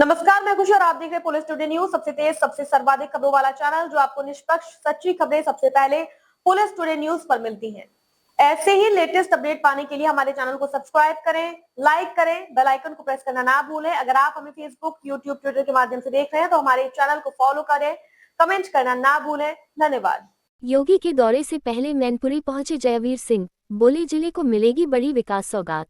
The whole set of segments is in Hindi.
नमस्कार, मैं खुशी और आप देख रहे हैं पुलिस टुडे न्यूज, सबसे तेज सबसे सर्वाधिक खबरों वाला चैनल जो आपको निष्पक्ष सच्ची खबरें सबसे पहले पुलिस टुडे न्यूज पर मिलती हैं। ऐसे ही लेटेस्ट अपडेट पाने के लिए हमारे चैनल को सब्सक्राइब करें, लाइक करें, बेल आइकन को प्रेस करना ना भूलें। अगर आप हमें फेसबुक, यूट्यूब, ट्विटर के माध्यम से देख रहे हैं तो हमारे चैनल को फॉलो करें, कमेंट करना ना भूलें। धन्यवाद। योगी के दौरे से पहले मैनपुरी पहुंचे जयवीर सिंह, बोले जिले को मिलेगी बड़ी विकास सौगात।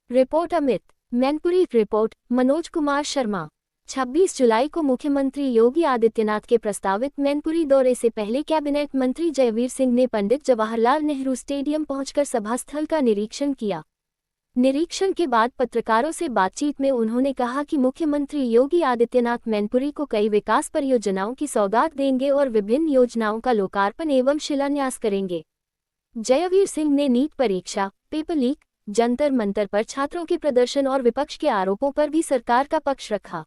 Report Amit Mainpuri report Manoj Kumar Sharma. 26 जुलाई को मुख्यमंत्री योगी आदित्यनाथ के प्रस्तावित मैनपुरी दौरे से पहले कैबिनेट मंत्री जयवीर सिंह ने पंडित जवाहरलाल नेहरू स्टेडियम पहुंचकर सभा स्थल का निरीक्षण किया। निरीक्षण के बाद पत्रकारों से बातचीत में उन्होंने कहा कि मुख्यमंत्री योगी आदित्यनाथ मैनपुरी को कई विकास परियोजनाओं की सौगात देंगे और विभिन्न योजनाओं का लोकार्पण एवं शिलान्यास करेंगे। जयवीर सिंह ने नीट परीक्षा, पेपर लीक, जंतर मंतर पर छात्रों के प्रदर्शन और विपक्ष के आरोपों पर भी सरकार का पक्ष रखा।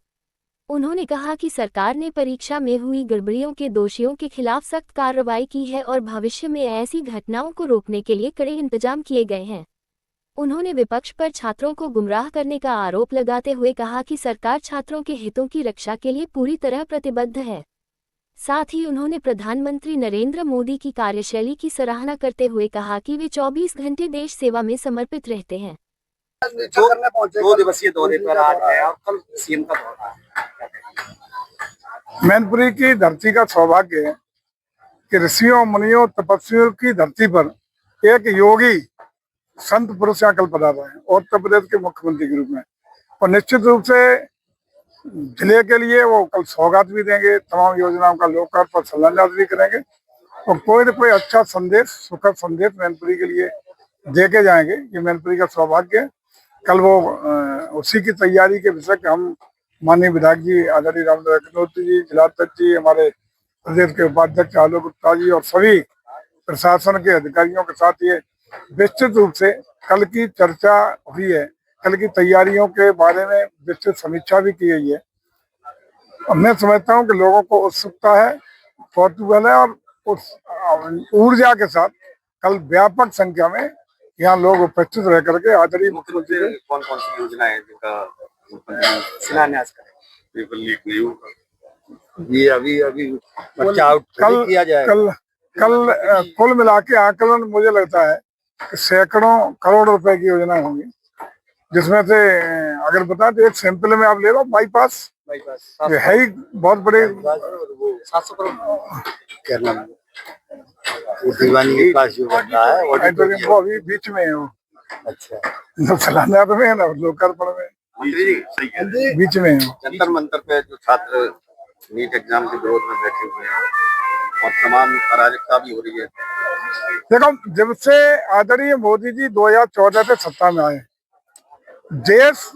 उन्होंने कहा कि सरकार ने परीक्षा में हुई गड़बड़ियों के दोषियों के खिलाफ सख्त कार्रवाई की है और भविष्य में ऐसी घटनाओं को रोकने के लिए कड़े इंतजाम किए गए हैं। उन्होंने विपक्ष पर छात्रों को गुमराह करने का आरोप लगाते हुए कहा कि सरकार छात्रों के हितों की रक्षा के लिए पूरी तरह प्रतिबद्ध है। साथ ही उन्होंने प्रधानमंत्री नरेंद्र मोदी की कार्यशैली की सराहना करते हुए कहा कि वे 24 घंटे देश सेवा में समर्पित रहते हैं। दो दिवसीय दौरे पर आज है और कल सीएम का दौरा है। मैनपुरी की धरती का सौभाग्य है कि ऋषियों मुनियों तपस्वियों की धरती पर एक योगी संत पुरुष यहाँ कल पधारा है और उत्तर प्रदेश के मुख्यमंत्री के रूप में, और निश्चित रूप से जिले के लिए वो कल सौगात भी देंगे, तमाम योजनाओं का लोकार्पण शिलान्यास भी करेंगे और कोई न कोई अच्छा संदेश, सुखद संदेश मैनपुरी के लिए दे के जाएंगे। ये मैनपुरी का सौभाग्य है। कल वो उसी की तैयारी के विषय हम माननीय विधायक जी आदरणीय रामदेव अग्निहोत्री जी, जिलाध्यक्ष जी, हमारे प्रदेश के उपाध्यक्ष आलोक गुप्ता जी और सभी प्रशासन के अधिकारियों के साथ ये विस्तृत रूप से कल की चर्चा हुई है। कल की तैयारियों के बारे में विस्तृत समीक्षा भी की गई है। मैं समझता हूँ कि लोगों को उत्सुकता है, कौतूहल है और उस ऊर्जा के साथ कल व्यापक संख्या में यहाँ लोग उपस्थित रह करके आदरणीय मुख्यमंत्री कौन कौन सी योजना है जिनका शिलान्यास करें? पेपर लीक नहीं होगा, ये अभी बच्चा आउट किया जाएगा। कल कुल मिला के आकलन मुझे लगता है कि सैकड़ों करोड़ रुपए की योजना होंगी, जिसमें से अगर बता तो एक सैंपल में आप ले लो बाईपास है ही बहुत बड़े 700 करोड़ केरला में दीवानी के पास जो बनता है वो अभी बीच में है। वो अच्छा शिलान्यास में है ना, लोकार्पण में बीच में है। जंतर मंतर पे जो छात्र नीट एग्जाम के विरोध में बैठे हुए हैं और तमाम अराजकता भी हो रही है। देखो, जब से आदरणीय मोदी जी 2014 से सत्ता में आए, देश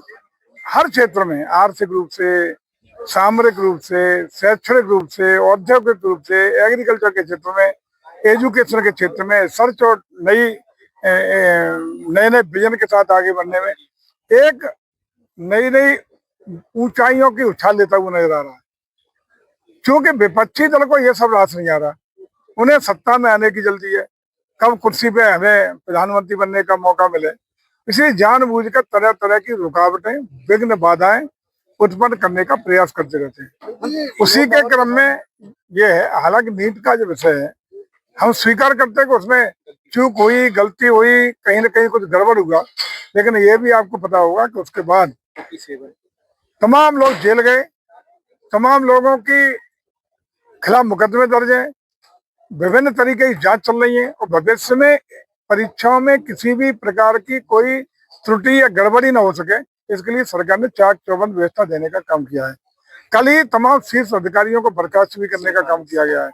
हर क्षेत्र में आर्थिक रूप से, सामरिक रूप से, शैक्षणिक रूप से, औद्योगिक रूप से, एग्रीकल्चर के क्षेत्र में, एजुकेशन के क्षेत्र में सर्च और नए विजन के साथ आगे बढ़ने में एक नई ऊंचाइयों की उछाल लेता हुआ नजर आ रहा है। क्योंकि विपक्षी दल को यह सब रास नहीं आ रहा, उन्हें सत्ता में आने की जल्दी है, कब कुर्सी पे हमें प्रधानमंत्री बनने का मौका मिले, इसलिए जानबूझकर तरह तरह की रुकावटें, विघ्न, बाधाएं उत्पन्न करने का प्रयास करते रहते हैं। उसी के क्रम में ये है, हालांकि नीट का जो विषय है हम स्वीकार करते हैं कि उसमें चूक हुई, गलती हुई, कहीं न कहीं कुछ गड़बड़ हुआ, लेकिन ये भी आपको पता होगा कि उसके बाद तमाम लोग जेल गए, तमाम लोगों की खिलाफ मुकदमे दर्ज हैं, विभिन्न तरीके की जांच चल रही है और भविष्य में परीक्षाओं में किसी भी प्रकार की कोई त्रुटि या गड़बड़ी ना हो सके, इसके लिए सरकार ने चाक चौबंद व्यवस्था देने का काम किया है। कल ही तमाम शीर्ष अधिकारियों को बर्खास्त भी करने का काम किया गया है।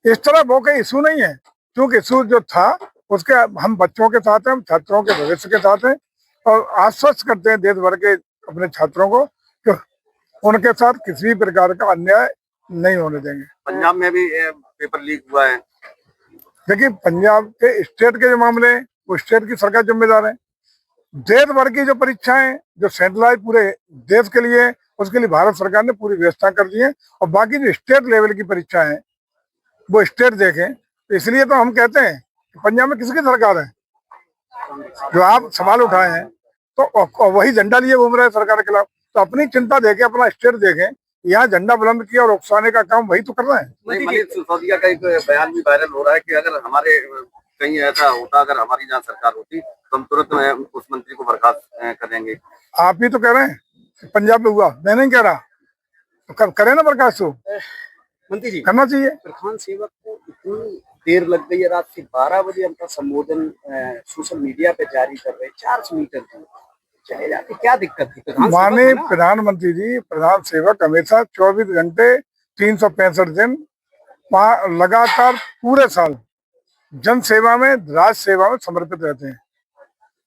इस तरह वो कोई इशू नहीं है, क्योंकि इशू जो था उसके हम बच्चों के साथ हैं, हम छात्रों के भविष्य के साथ हैं और आश्वस्त करते हैं देश भर के अपने छात्रों को कि उनके साथ किसी भी प्रकार का अन्याय नहीं होने देंगे। पंजाब में भी पेपर लीक हुआ है। देखिए, पंजाब के स्टेट के जो मामले हैं वो स्टेट की सरकार जिम्मेदार है। देश भर की जो परीक्षाएं जो सेंट्रलाइज पूरे देश के लिए, उसके लिए भारत सरकार ने पूरी व्यवस्था कर दी है और बाकी जो स्टेट लेवल की परीक्षाएं हैं वो स्टेट देखें। तो इसलिए तो हम कहते हैं कि पंजाब में किसकी सरकार है? जो आप सवाल उठाए हैं तो वही झंडा लिए घूम रहे हैं सरकार के खिलाफ। तो अपनी चिंता देखें, अपना स्टेट देखें। यहाँ झंडा बुलंद किया और उकसाने का काम वही तो कर रहे हैं। नहीं, मनीष सिसोदिया का एक बयान भी वायरल हो रहा है कि अगर हमारे कहीं ऐसा होता, अगर हमारी जहाँ सरकार होती तो हम तुरंत उस मंत्री को बर्खास्त करेंगे। आप ही तो कह रहे हैं पंजाब में हुआ, मैं नहीं कह रहा, तो कब करें ना बर्खास्त, तो मंत्री जी, करना चाहिए। प्रधान सेवक को इतनी देर लग गई है, रात के 12 बजे उनका संबोधन सोशल मीडिया पे जारी कर रहे, 400 मीटर की चले जाते, क्या दिक्कत थी? माननीय प्रधानमंत्री जी, प्रधान सेवक हमेशा 24 घंटे 365 दिन लगातार पूरे साल जन सेवा में, राज सेवा में समर्पित रहते हैं।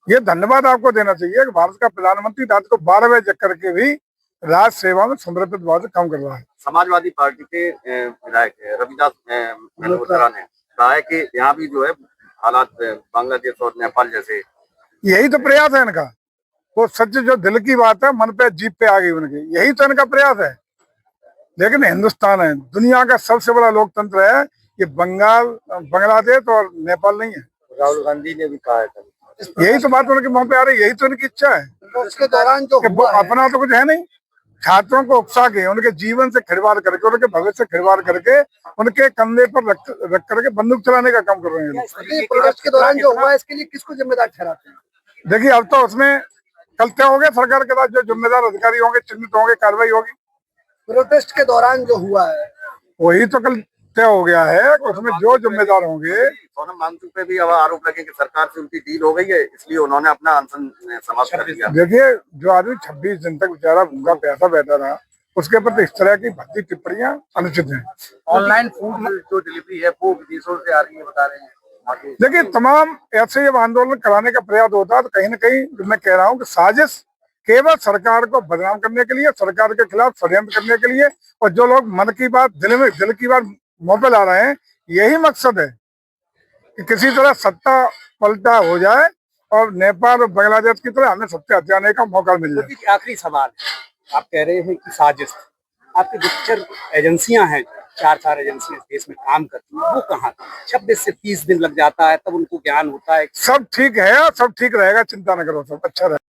ये धन्यवाद आपको देना चाहिए कि भारत का प्रधानमंत्री रात को 12 बजे जग करके भी राज सेवा में समर्पित भाव से काम कर रहा है। समाजवादी पार्टी के विधायक रविदास मल्होत्रा ने कहा है कि यहाँ भी जो है हालात बांग्लादेश और नेपाल जैसे। यही तो प्रयास है इनका, वो सच जो दिल की बात है, मन पे जीप पे आ गई उनके, यही तो इनका प्रयास है। लेकिन हिंदुस्तान है, दुनिया का सबसे बड़ा लोकतंत्र है, ये बांग्लादेश और नेपाल नहीं है। राहुल गांधी ने भी कहा है, यही तो बात उनके मुंह पे आ रही है, यही तो उनकी इच्छा है। उसके दौरान जो अपना तो कुछ है नहीं, छात्रों को उकसा के, उनके जीवन से खिलवाड़ करके, उनके भविष्य से खिलवाड़ करके, उनके कंधे पर रख करके बंदूक चलाने का काम कर रहे हैं। प्रोटेस्ट के दौरान जो हुआ, इसके लिए किसको जिम्मेदार ठहराते हैं? देखिए, अब तो उसमें कल तय हो गया, सरकार के साथ जो जिम्मेदार अधिकारी होंगे, चिन्हित होंगे, कार्रवाई होगी। प्रोटेस्ट के दौरान जो हुआ है वही तो कल तय हो गया है, उसमें जो जिम्मेदार होंगे। सोनम वांगचुक पे भी अब आरोप लगे कि सरकार से उनकी डील हो गई है, इसलिए उन्होंने अपना अनशन समाप्त कर दिया। देखिए, जो आदमी 26 दिन तक बेचारा भूखा प्यासा बैठा रहा, उसके प्रति इस तरह की भद्दी टिप्पणियां अनुचित हैं। ऑनलाइन फूड जो डिलीवरी है वो विदेशों से आ रही है, बता रहे हैं। देखिए, तमाम ऐसे जब आंदोलन कराने का प्रयास होता है तो कहीं ना कहीं मैं कह रहा हूँ कि साजिश केवल सरकार को बदनाम करने के लिए, सरकार के खिलाफ षड्यंत्र करने के लिए, और जो लोग मन की बात, दिल की बात मुंह पे ला रहे हैं, यही मकसद है कि किसी तरह सत्ता पलटा हो जाए और नेपाल और बांग्लादेश की तरह हमें सत्ता हथियाने का मौका मिल जाए। आखिरी सवाल, आप कह रहे हैं कि साजिश, आपकी गुप्तचर एजेंसियां हैं, 4 एजेंसियां देश में काम करती हैं, वो कहाँ? 26 से 30 दिन लग जाता है, तब उनको ज्ञान होता है। सब ठीक है, सब ठीक रहेगा, चिंता न करो, सब अच्छा रहेगा।